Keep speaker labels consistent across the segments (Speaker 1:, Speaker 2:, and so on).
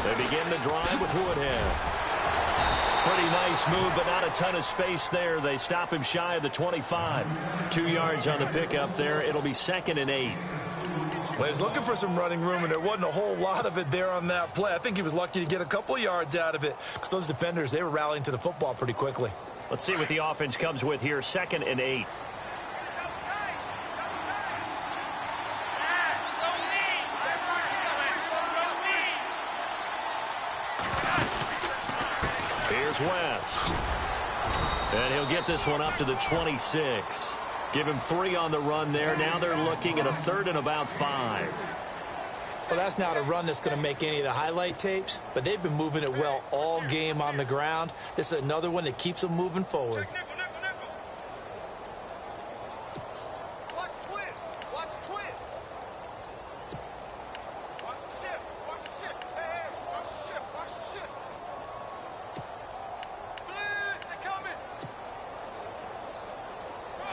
Speaker 1: They begin the drive with Woodhead. Pretty nice move, but not a ton of space there. They stop him shy of the 25. 2 yards on the pickup there. It'll be 2nd and 8.
Speaker 2: Well, he was looking for some running room, and there wasn't a whole lot of it there on that play. I think he was lucky to get a couple of yards out of it because those defenders, they were rallying to the football pretty quickly.
Speaker 1: Let's see what the offense comes with here. 2nd and 8. Here's West. And he'll get this one up to the 26. Give him 3 on the run there. Now they're looking at a 3rd and about 5.
Speaker 2: Well, that's not a run that's going to make any of the highlight tapes, but they've been moving it well all game on the ground. This is another one that keeps them moving forward.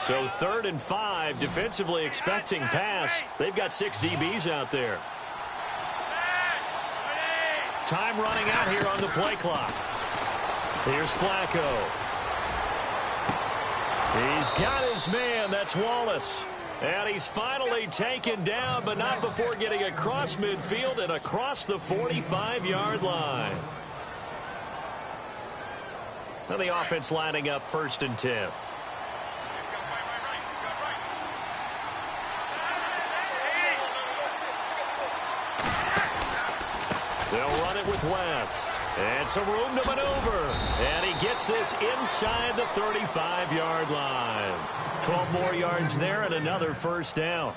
Speaker 1: So 3rd and 5, defensively expecting pass. They've got 6 DBs out there. Time running out here on the play clock. Here's Flacco. He's got his man. That's Wallace. And he's finally taken down, but not before getting across midfield and across the 45-yard line. Now the offense lining up 1st and 10. They'll run it with West. And some room to maneuver. And he gets this inside the 35-yard line. 12 more yards there and another 1st down.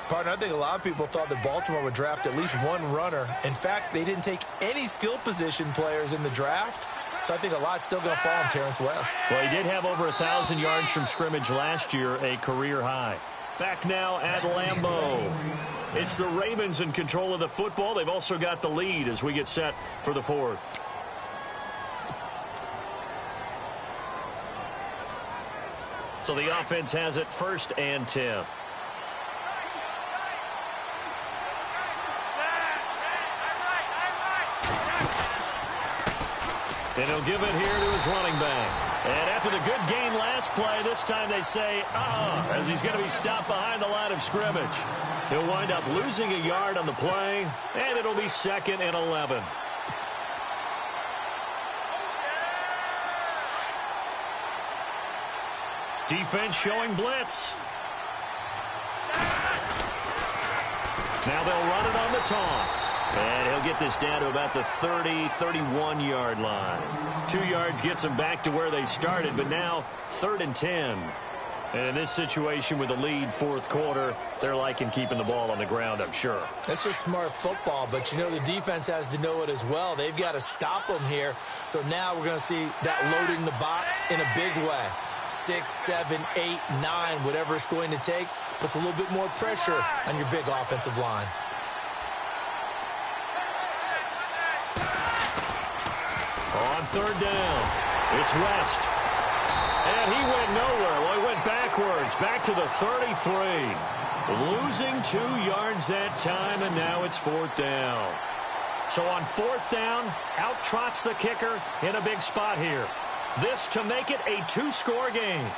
Speaker 2: Partner, I think a lot of people thought that Baltimore would draft at least one runner. In fact, they didn't take any skill position players in the draft. So I think a lot's still going to fall on Terrence West.
Speaker 1: Well, he did have over 1,000 yards from scrimmage last year, a career high. Back now at Lambeau. It's the Ravens in control of the football. They've also got the lead as we get set for the 4th. So the offense has it 1st and 10. And he'll give it here to his running back. And after the good gain last play, this time they say, as he's going to be stopped behind the line of scrimmage. He'll wind up losing a yard on the play, and it'll be 2nd and 11. Defense showing blitz. Now they'll run it on the toss. And he'll get this down to about the 30, 31-yard line. 2 yards gets them back to where they started, but now 3rd and 10. And in this situation with the lead 4th quarter, they're liking keeping the ball on the ground, I'm sure.
Speaker 2: That's just smart football, but you know the defense has to know it as well. They've got to stop them here. So now we're going to see that loading the box in a big way. 6, 7, 8, 9, whatever it's going to take, puts a little bit more pressure on your big offensive line.
Speaker 1: On 3rd down, it's West. And he went nowhere. Well, he went backwards, back to the 33. Losing 2 yards that time, and now it's 4th down. So on 4th down, out trots the kicker in a big spot here. This to make it a 2-score game.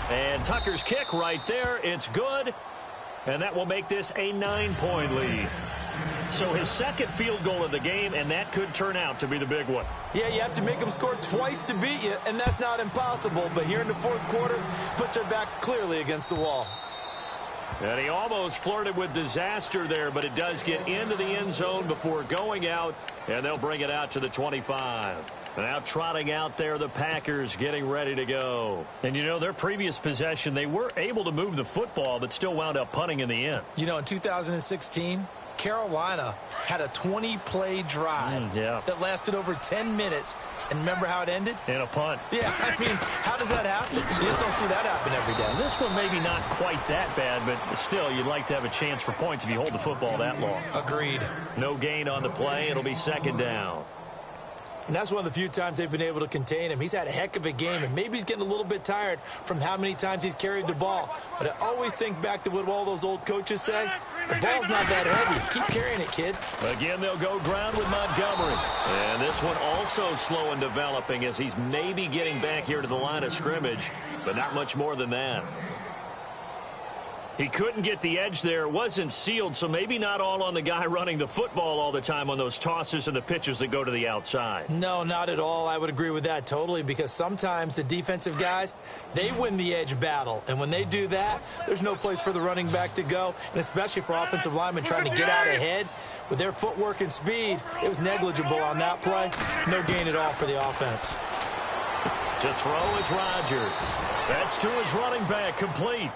Speaker 1: And Tucker's kick right there. It's good. And that will make this a 9-point lead. So his 2nd field goal of the game, and that could turn out to be the big one.
Speaker 2: Yeah, you have to make them score twice to beat you, and that's not impossible. But here in the 4th quarter, puts their backs clearly against the wall.
Speaker 1: And he almost flirted with disaster there, but it does get into the end zone before going out, and they'll bring it out to the 25. Now trotting out there, the Packers getting ready to go. And, you know, their previous possession, they were able to move the football, but still wound up punting in the end.
Speaker 2: You know, in 2016, Carolina had a 20-play drive that lasted over 10 minutes. And remember how it ended?
Speaker 1: In a punt.
Speaker 2: Yeah, I mean, how does that happen? You just don't see that happen every day.
Speaker 1: This one maybe not quite that bad, but still, you'd like to have a chance for points if you hold the football that long.
Speaker 2: Agreed.
Speaker 1: No gain on the play. It'll be 2nd down.
Speaker 2: And that's one of the few times they've been able to contain him. He's had a heck of a game, and maybe he's getting a little bit tired from how many times he's carried the ball. But I always think back to what all those old coaches say. The ball's not that heavy. Keep carrying it, kid.
Speaker 1: Again, they'll go ground with Montgomery. And this one also slow in developing as he's maybe getting back here to the line of scrimmage, but not much more than that. He couldn't get the edge there. It wasn't sealed, so maybe not all on the guy running the football all the time on those tosses and the pitches that go to the outside.
Speaker 2: No, not at all. I would agree with that totally, because sometimes the defensive guys, they win the edge battle. And when they do that, there's no place for the running back to go, and especially for offensive linemen trying to get out ahead. With their footwork and speed, it was negligible on that play. No gain at all for the offense.
Speaker 1: To throw is Rodgers. That's to his running back, complete.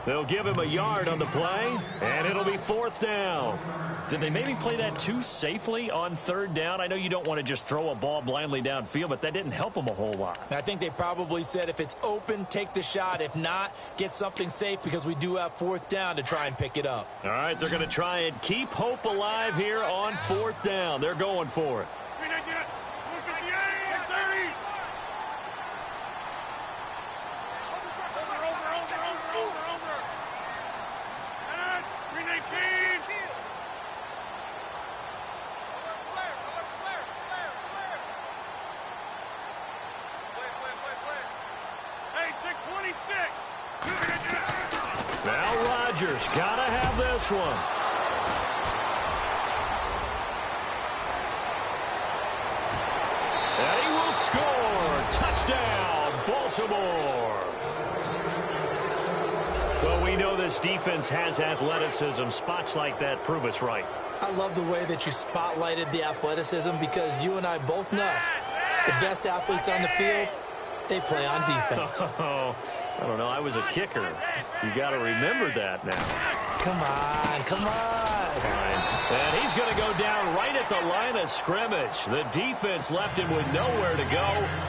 Speaker 1: They'll give him a yard on the play, and it'll be 4th down. Did they maybe play that too safely on 3rd down? I know you don't want to just throw a ball blindly downfield, but that didn't help them a whole lot.
Speaker 2: I think they probably said if it's open, take the shot. If not, get something safe because we do have 4th down to try and pick it up.
Speaker 1: All right, they're going to try and keep hope alive here on 4th down. They're going for it. Now Rodgers got to have this one. And he will score. Touchdown, Baltimore. Well, we know this defense has athleticism. Spots like that prove us right.
Speaker 2: I love the way that you spotlighted the athleticism because you and I both know the best athletes on the field, they play on defense.
Speaker 1: Oh, I don't know. I was a kicker. You got to remember that now.
Speaker 2: Come on, come on.
Speaker 1: Fine. And he's going to go down right at the line of scrimmage. The defense left him with nowhere to go,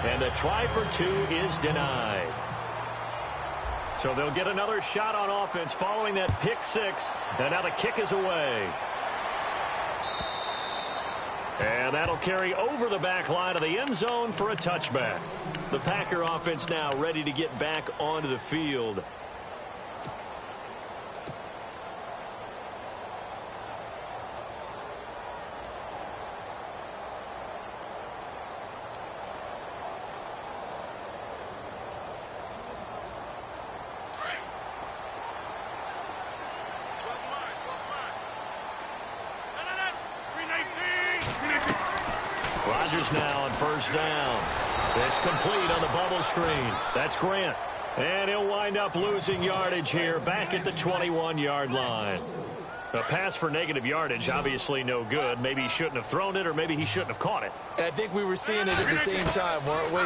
Speaker 1: and the try for 2 is denied. So they'll get another shot on offense following that pick 6, and now the kick is away. And that'll carry over the back line of the end zone for a touchback. The Packer offense now ready to get back onto the field. Rodgers now on 1st down. It's complete on the bubble screen. That's Grant. And he'll wind up losing yardage here back at the 21-yard line. A pass for negative yardage, obviously no good. Maybe he shouldn't have thrown it, or maybe he shouldn't have caught it.
Speaker 2: And I think we were seeing it at the same time, weren't we?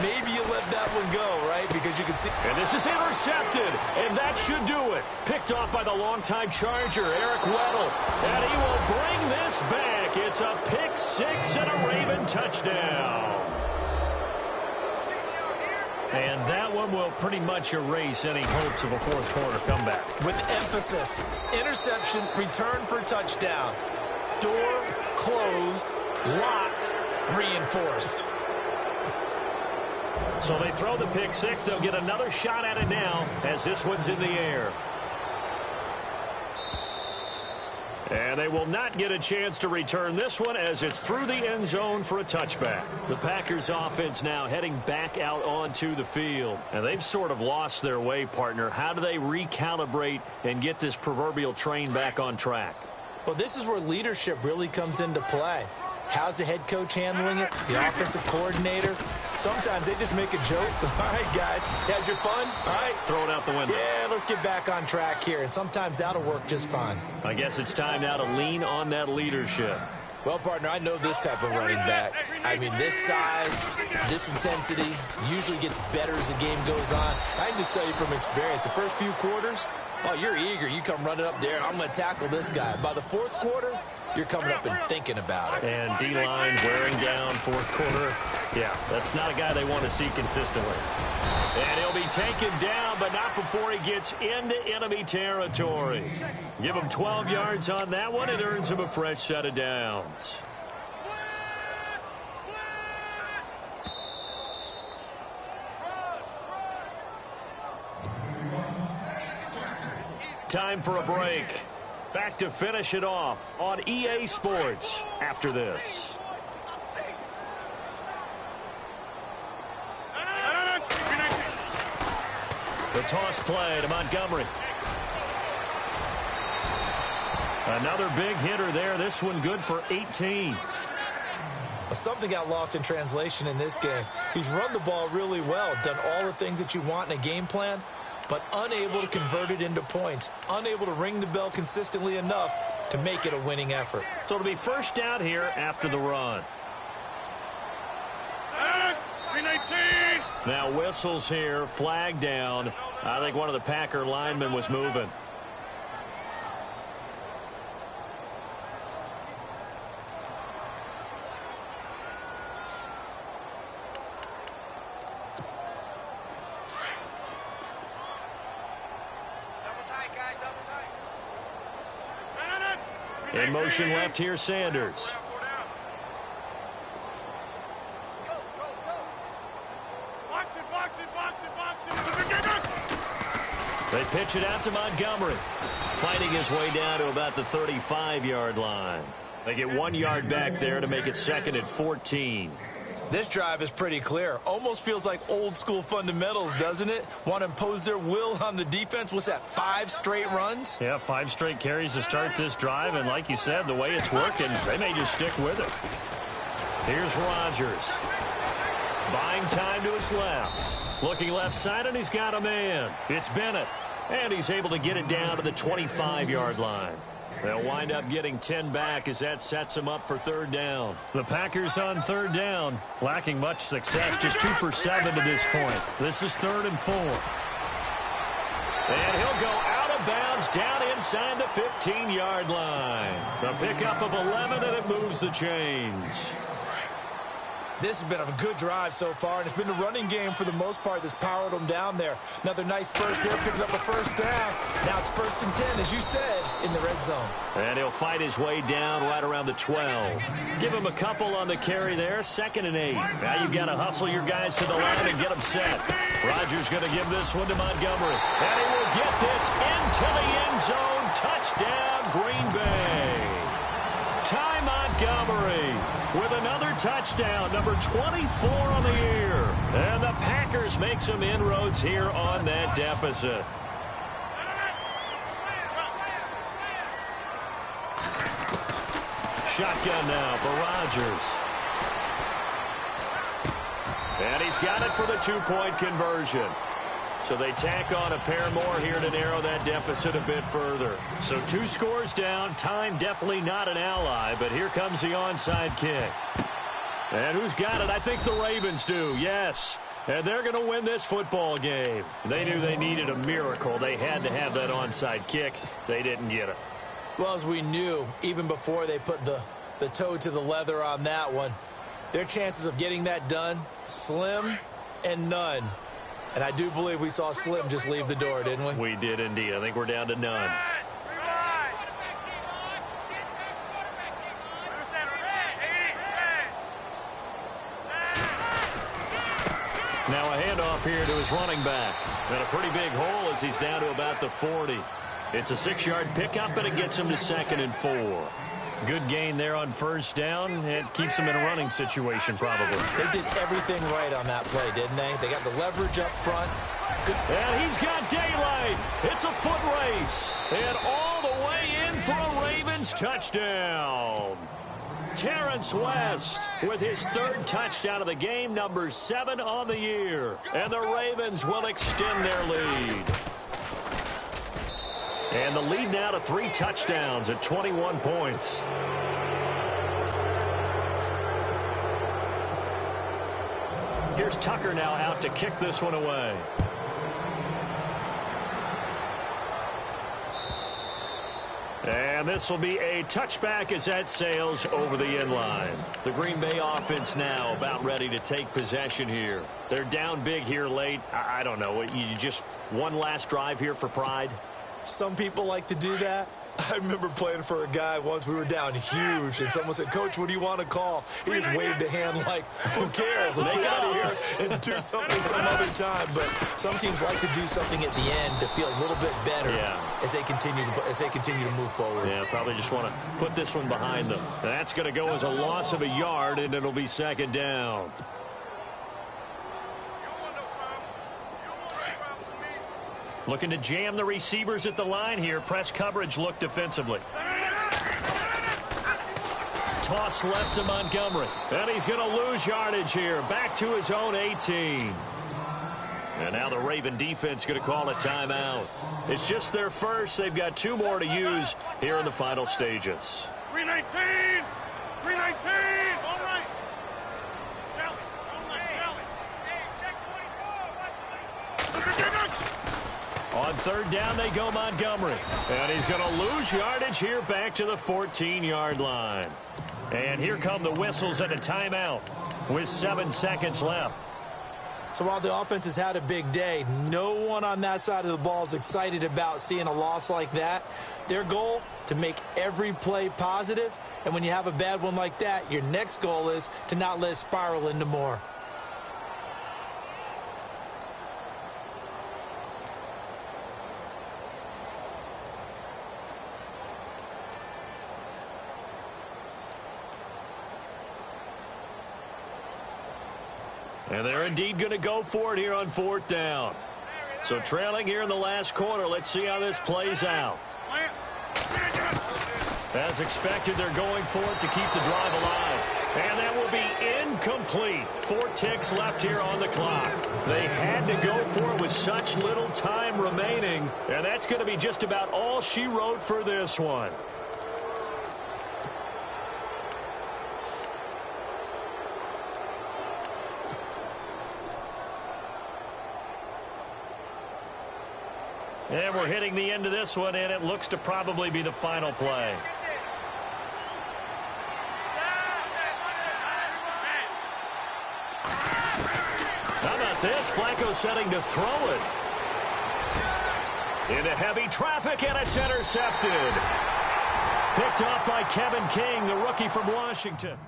Speaker 2: Maybe you let that one go, right? Because you can see.
Speaker 1: And this is intercepted, and that should do it. Picked off by the longtime Charger, Eric Weddle. And he will bring this back. It's a pick 6 and a Raven touchdown. And that one will pretty much erase any hopes of a 4th quarter comeback.
Speaker 2: With emphasis, interception, return for touchdown. Door closed, locked, reinforced.
Speaker 1: So they throw the pick 6. They'll get another shot at it now as this one's in the air. And they will not get a chance to return this one as it's through the end zone for a touchback. The Packers offense now heading back out onto the field. And they've sort of lost their way, partner. How do they recalibrate and get this proverbial train back on track?
Speaker 2: Well, this is where leadership really comes into play. How's the head coach handling it? The offensive coordinator? Sometimes they just make a joke. All right, guys, had your fun? All right.
Speaker 1: Throw it out the window.
Speaker 2: Yeah, let's get back on track here. And sometimes that'll work just fine.
Speaker 1: I guess it's time now to lean on that leadership.
Speaker 2: Well, partner, I know this type of running back. I mean, this size, this intensity usually gets better as the game goes on. I can just tell you from experience, the first few quarters, oh, you're eager. You come running up there. I'm going to tackle this guy. By the 4th quarter, you're coming up and thinking about it.
Speaker 1: And D-line wearing down 4th quarter. Yeah, that's not a guy they want to see consistently. And he'll be taken down, but not before he gets into enemy territory. Give him 12 yards on that one. It earns him a fresh set of downs. Time for a break. Back to finish it off on EA Sports after this. The toss play to Montgomery. Another big hitter there. This one good for 18.
Speaker 2: Something got lost in translation in this game. He's run the ball really well, done all the things that you want in a game plan, but unable to convert it into points, unable to ring the bell consistently enough to make it a winning effort.
Speaker 1: So it'll be first down here after the run. Now whistles here, flag down. I think one of the Packer linemen was moving. In motion left here, Sanders. They pitch it out to Montgomery. Fighting his way down to about the 35-yard line. They get 1 yard back there to make it 2nd and 14.
Speaker 2: This drive is pretty clear. Almost feels like old school fundamentals, doesn't it? Want to impose their will on the defense. What's that, 5 straight runs?
Speaker 1: Yeah, 5 straight carries to start this drive. And like you said, the way it's working, they may just stick with it. Here's Rodgers. Buying time to his left. Looking left side, and he's got a man. It's Bennett. And he's able to get it down to the 25-yard line. They'll wind up getting 10 back as that sets them up for 3rd down. The Packers on 3rd down, lacking much success, just 2 for 7 to this point. This is 3rd and 4. And he'll go out of bounds down inside the 15-yard line. The pickup of 11, and it moves the chains.
Speaker 2: This has been a good drive so far, and it's been a running game for the most part that's powered them down there. Another nice burst there, picking up a 1st down. Now it's 1st and 10, as you said, in the red zone. And
Speaker 1: he'll fight his way down right around the 12. Give him a couple on the carry there, 2nd and 8. Now you've got to hustle your guys to the line and get them set. Rodgers going to give this one to Montgomery. And he will get this into the end zone. Touchdown, Green Bay. Ty Montgomery with another touchdown, number 24 on the year. And the Packers make some inroads here on that deficit. Shotgun now for Rodgers. And he's got it for the 2-point conversion. So they tack on a pair more here to narrow that deficit a bit further. So 2 scores down. Time definitely not an ally, but here comes the onside kick. And who's got it? I think the Ravens do, yes. And they're going to win this football game. They knew they needed a miracle. They had to have that onside kick. They didn't get it.
Speaker 2: Well, as we knew, even before they put the toe to the leather on that one, their chances of getting that done, slim and none. And I do believe we saw Slim just leave the door, didn't we?
Speaker 1: We did indeed. I think we're down to none. Now a handoff here to his running back. And a pretty big hole as he's down to about the 40. It's a 6-yard pickup, and it gets him to 2nd and 4. Good gain there on 1st down. It keeps them in a running situation, probably.
Speaker 2: They did everything right on that play, didn't they? They got the leverage up front.
Speaker 1: Good. And he's got daylight. It's a foot race. And all the way in for a Ravens touchdown. Terrence West with his 3rd touchdown of the game, number 7 on the year. And the Ravens will extend their lead. And the lead now to 3 touchdowns at 21 points. Here's Tucker now out to kick this one away. And this will be a touchback as that sails over the end line. The Green Bay offense now about ready to take possession here. They're down big here late. I don't know. You just one last drive here for pride?
Speaker 2: Some people like to do that. I remember playing for a guy once. We were down huge, and someone said, "Coach, what do you want to call?" He just waved a hand like, "Who cares? Let's get out of here and do something some other time." But some teams like to do something at the end to feel a little bit better as they continue to move forward.
Speaker 1: Yeah, probably just want to put this one behind them. That's going to go as a loss of a yard, and it'll be second down. Looking to jam the receivers at the line here. Press coverage look defensively. Toss left to Montgomery. And he's going to lose yardage here. Back to his own 18. And now the Raven defense going to call a timeout. It's just their first. They've got 2 more to use here in the final stages.
Speaker 3: 319! 319! All right.
Speaker 1: On third down, they go Montgomery. And he's going to lose yardage here back to the 14-yard line. And here come the whistles and a timeout with 7 seconds left.
Speaker 2: So while the offense has had a big day, no one on that side of the ball is excited about seeing a loss like that. Their goal, to make every play positive. And when you have a bad one like that, your next goal is to not let it spiral into more.
Speaker 1: And they're indeed going to go for it here on fourth down. So trailing here in the last quarter. Let's see how this plays out. As expected, they're going for it to keep the drive alive. And that will be incomplete. 4 ticks left here on the clock. They had to go for it with such little time remaining. And that's going to be just about all she wrote for this one. And we're hitting the end of this one, and it looks to probably be the final play. How about this? Flacco setting to throw it. Into heavy traffic, and it's intercepted. Picked off by Kevin King, the rookie from Washington.